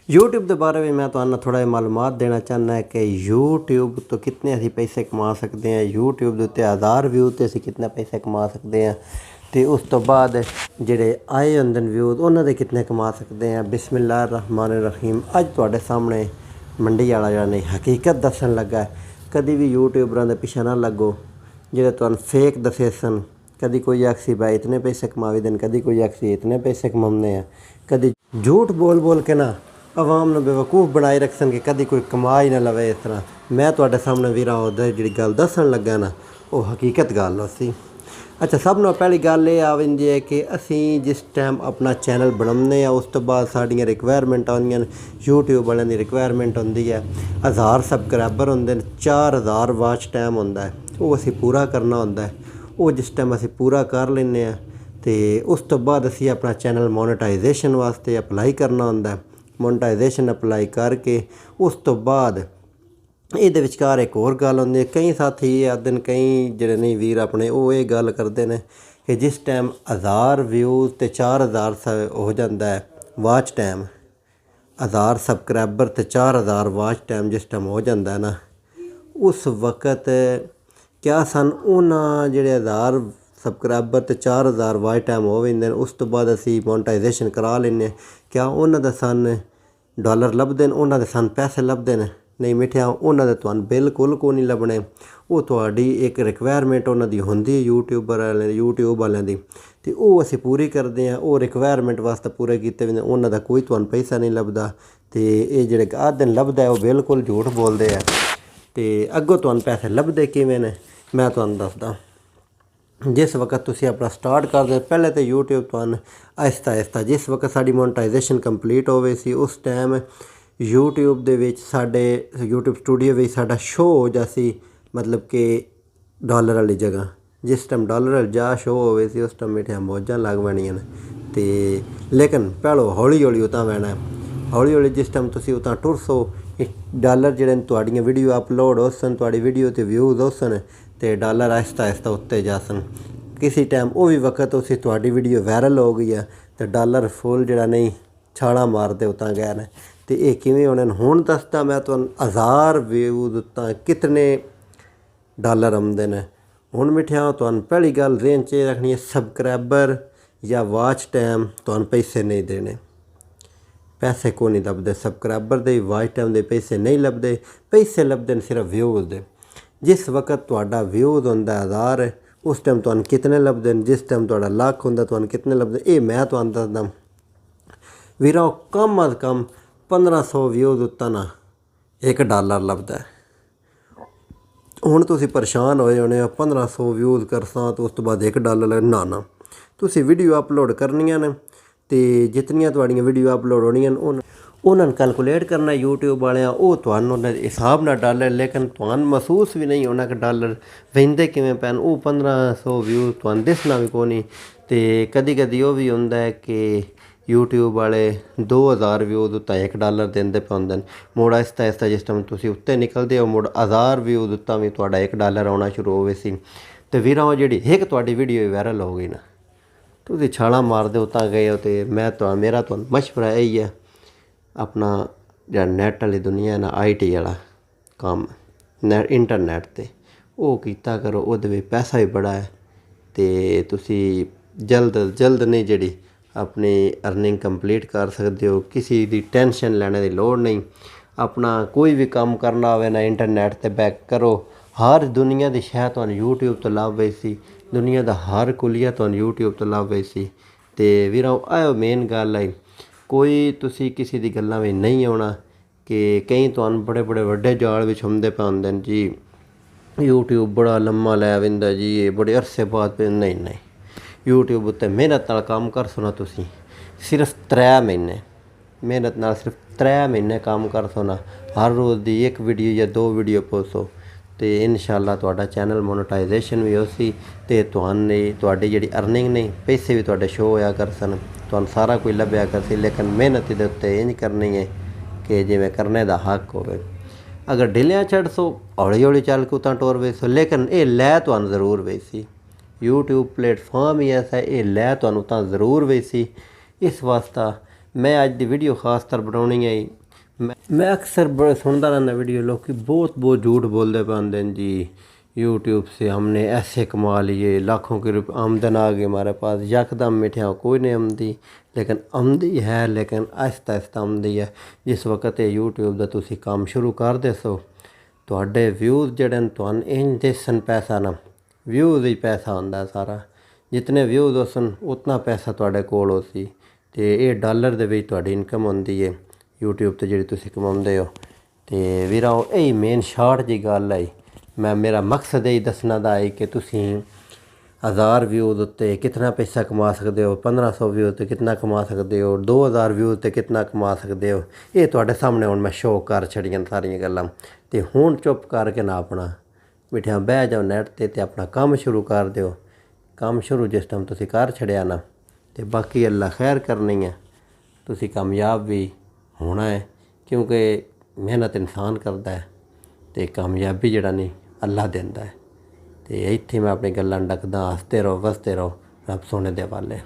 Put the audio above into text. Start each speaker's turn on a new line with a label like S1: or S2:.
S1: YouTube के बारे में मैं तो थोड़ा मालूमात देना चाहना है कि यूट्यूब तो कितने असी पैसे कमा सकते हैं। यूट्यूब के उत्ते 1000 व्यू तो असी कितने पैसे कमा सकते हैं, तो उस तो बाद जेडे आए होंदे व्यूज़ उन्होंने कितने कमा सकते हैं। बिस्मिल्लाह रहमान रहीम। अज तुहाडे सामने मंडी वाला जरा नहीं हकीकत दसन लगा है। कभी भी यूट्यूबरां दे पिछे ना लगो जेडे तुहानूं फेक दसे सन। कभी कोई आखसी भाई इतने पैसे कमावे देन, कभी कोई आखसी इतने पैसे कमाने हैं, कभी झूठ बोल बोल के ना आवाम ने बेवकूफ़ बनाए रखसन कि कभी कोई कमा ही ना लवे। इस तरह मैं तुहाडे सामने वीरा उधर जी गल दसन लगा ना वो हकीकत गल सी। अच्छा, सब नाल पहली गल ये आवेंदी है कि असी जिस टाइम अपना चैनल बनाने उस तो बाद साड़ियाँ रिक्वायरमेंट आउंदियां यूट्यूब वालों की रिक्वायरमेंट होंदी है। 1000 सबसक्राइबर होंदे ने, 4000 वाच टाइम होंदा है, वो असी पूरा करना होंदा है। वो जिस टाइम असी पूरा कर लेने तो उस तो बाद असी अपना चैनल मोनेटाइजेशन वास्ते अपलाई करना होंदा है। मोनेटाइजेशन अपलाई करके उस तो बाद ਇਹਦੇ ਵਿਚਕਾਰ एक होर गल होंदी है। कई साथी ये आखदे ने, कई ਜਿਹੜੇ नहीं वीर अपने वो ये गल करते हैं कि जिस टाइम 1000 व्यूज़ तो 4000 हो जाता है वाच टाइम, 1000 सबसक्राइबर तो 4000 वाच टाइम जिस टाइम हो जाता है ना, उस वक्त क्या सन उन्होंने जेडे 1000 सबसक्राइबर तो 4000 वाच टाइम हो जाते हैं उस तो बाद असी मोनेटाइजेशन करा लें, क्या उन्होंने सन डॉलर लभदे ने, उन्होंने सन पैसे लभदे ने? नहीं मिठिया, उन्होंने तुहानूं बिल्कुल को नहीं लभने। वो तुहाडी एक रिक्वायरमेंट उन्होंने होंदी है यूट्यूब वालों की, तो वो असी पूरी करते हैं। वो रिक्वायरमेंट वास्ते पूरे किए बिना उन्होंने कोई तुहानूं पैसा नहीं लभदा। तो ये जेडे आखदे ने लभदा है वो बिल्कुल झूठ बोलते हैं। तो अगों तुहानूं पैसे लभदे किवें ने मैं तुहानूं दसदा। जिस वक्त तुसी अपना स्टार्ट कर दे पहले तो यूट्यूब तुहानूं आहिस्ता आहिस्ता जिस वक्त साडी मोनेटाइजेशन कंप्लीट होवे सी उस टाइम यूट्यूब दे विच साडे यूट्यूब स्टूडियो विच साडा शो हो जासी, मतलब कि डॉलर वाली जगह जिस टाइम डॉलर वाली जा शो होवे सी उस टाइम मिठिया मौजां लग पैणियां ने। तो लेकिन पहलो हौली हौली उतां वैना है। हौली हौली जिस टाइम तुसी उतां टुरसो डॉलर जेडे तुहाड़ियां वीडियो अपलोड होसन, तुहाड़ी वीडियो ते व्यूज़ होसन, तो डॉलर आहिस्ता आहिस्ता उत्ते जासन। किसी टाइम वो भी वक्त उसी तुहाड़ी वीडियो वायरल हो गई है तो डॉलर फुल जेड़ा नहीं छाला मारते उतां गए ने। तो ये किवें होने हुण दसदा मैं तुहानूं। 1000 व्यूज़ उत्तां कितने डॉलर आउंदे ने। हुण मिठिया तुहानूं पहली गल रेंज च रखनी है, सबसक्राइबर या वाच टाइम तुहानूं पैसे नहीं देने। पैसे को नहीं लभदे, सबसक्राइबर दे वाच टाइम दे पैसे नहीं लभदे। पैसे लभदे ने सिर्फ व्यूज़ दे। जिस वक्त तुहाडा व्यूज़ हुंदा 1000 उस टाइम तुहानूं कितने लभदे ने, जिस टाइम तुहाडा लाख हुंदा तुहानूं कितने लभदे, ये मैं तुहानूं दसदा। वीरों कम अज़ कम 1500 व्यूज़ उत्ता ना $1 लभदा है। हुण तुसीं परेशान होए होने 1500 व्यूज़ करसां तो उस तो बाद $1 ना ना। तुसीं वीडियो अपलोड करनियां ने तो जितनियां तुहाड़ियां वीडियो अपलोड होनियां उन्होंने कैलकुलेट करना यूट्यूब वाले वो तुहानूं हिसाब नाल डॉलर, लेकिन तुहानूं महसूस भी नहीं होना कि डॉलर वेंदे किवें पैन। वो 1500 व्यूज़ तुहानूं दिसना भी कोनी। तो कदी कदी वो भी हुंदा है कि यूट्यूब वाले 2000 व्यूज़ उत्ता $1 देंदे पे हुंदे ने। मुड़ आहिस्ता आहिस्ता जिस टाइम तुसीं उत्ते निकलदे हो मुड़ 1000 व्यूज़ उत्ता भी तुहाडा $1 आउणा शुरू होवे सी। तो वीरां जिहड़ी एक तुहाडी वीडियो वायरल हो गई ना, तुसीं छालां मारदे उत्तां गए हो। तो मेरा तुहानूं मशवरा यही है, अपना जिहड़ा नैट वाली दुनिया है ना, IT वाला कम्म इंटरनैट ते वो कीता करो। उहदे विच पैसा भी बड़ा है। तो तुसीं जल्द नहीं जिहड़ी अपनी अर्निंग कंप्लीट कर सकते हो। किसी की टेंशन लेने की लोड़ नहीं। अपना कोई भी काम करना होवे ना इंटरनैट ते बैक करो। हर दुनिया की शै तुहानूं यूट्यूब तो लभ पई सी। दुनिया का हर कुलिया तुहानूं यूट्यूब तो लभ पई सी। तो वीरों आयो मेन गल है, कोई तुसी किसी दी गल्लां में नहीं आउणा कि कई तुहानूं बड़े बड़े वड्डे जाल विच हुंदे पे हुंदे ने जी यूट्यूब बड़ा लम्मा लै वेंदा जी, ये बड़े अरसे बाद पे। नहीं यूट्यूब उत्ते मेहनत नाल काम करसो ना तुसीं, सिर्फ 3 महीने मेहनत नाल सिर्फ 3 महीने काम करसो ना, हर रोज़ दी 1 वीडियो या 2 वीडियो पोसो तो इंशाअल्लाह तुहाडा चैनल मोनेटाइजेशन भी होसी। तो तुहाडी जिहड़ी अर्निंग नहीं पैसे भी तुहाडे शो होया करसन, तुहानूं सारा कुछ लभ्या करसी। लेकिन मेहनत दे उत्ते इंज करनी है कि जिवें करने दा हक होवे। अगर ढिलियां छड्डसो हौली हौली चल के उतां टुर वेसो, लेकिन ये लै तुहानूं जरूर वेसी। यूट्यूब प्लेटफॉर्म ही ऐसा है, ये लै तुहानूं उतां जरूर वेसी। इस वास्ता मैं अज दी वीडियो खास तर बनानी है मैं अक्सर सुनता रहना वीडियो, लोग बहुत बहुत झूठ बोलते पाते हैं जी यूट्यूब से हमने ऐसे कमा लिए, लाखों के रुपये आमदन आ गई हमारे पास। यकदम मिठिया कोई नहीं आमदी, लेकिन आमदी है, लेकिन आहिस्ता आहिस्ता आमदी है। जिस वक्त यूट्यूब का तुसी काम शुरू कर दे सो तुहाडे व्यूज़ जिहड़े ने तुहानूं इंज दिसन पैसा ना, व्यूज़ ही पैसा होंदा सारा। जितने व्यूज़ होसन उतना पैसा तुहाडे कोल होसी, ते ये डॉलर दे विच तुहाडी इनकम होंदी है यूट्यूब ते जिहड़ी तुसी कमाउंदे हो। ते वीरो यही मेन शार्ट जी गल है। मैं मेरा मकसद यही दसना दा है कि तुसी 1000 व्यूज़ उत्ते कितना पैसा कमा सकते हो, 1500 व्यूज़ ते कितना कमा सकते हो, 2000 व्यूज़ ते कितना कमा सकते हो। ये तुहाडे सामने हुण मैं शो कर छड़ियां सारियां गल्लां। ते हुण चुप करके ना अपना मिठिया बह जाओ नैट ते अपना काम शुरू कर दिओ। काम शुरू जिस टाइम तुसी कर छड़िया ना, ते बाकी अल्लाह खैर करनी है, तुसी कामयाब भी होना है। क्योंकि मेहनत इंसान करता है ते कामयाबी जिहड़ा नहीं अल्लाह देंदा है। तो इत्थे मैं अपनी गल्लां डकदा, हसते रहो वसते रहो, रब सोने दे हवाले।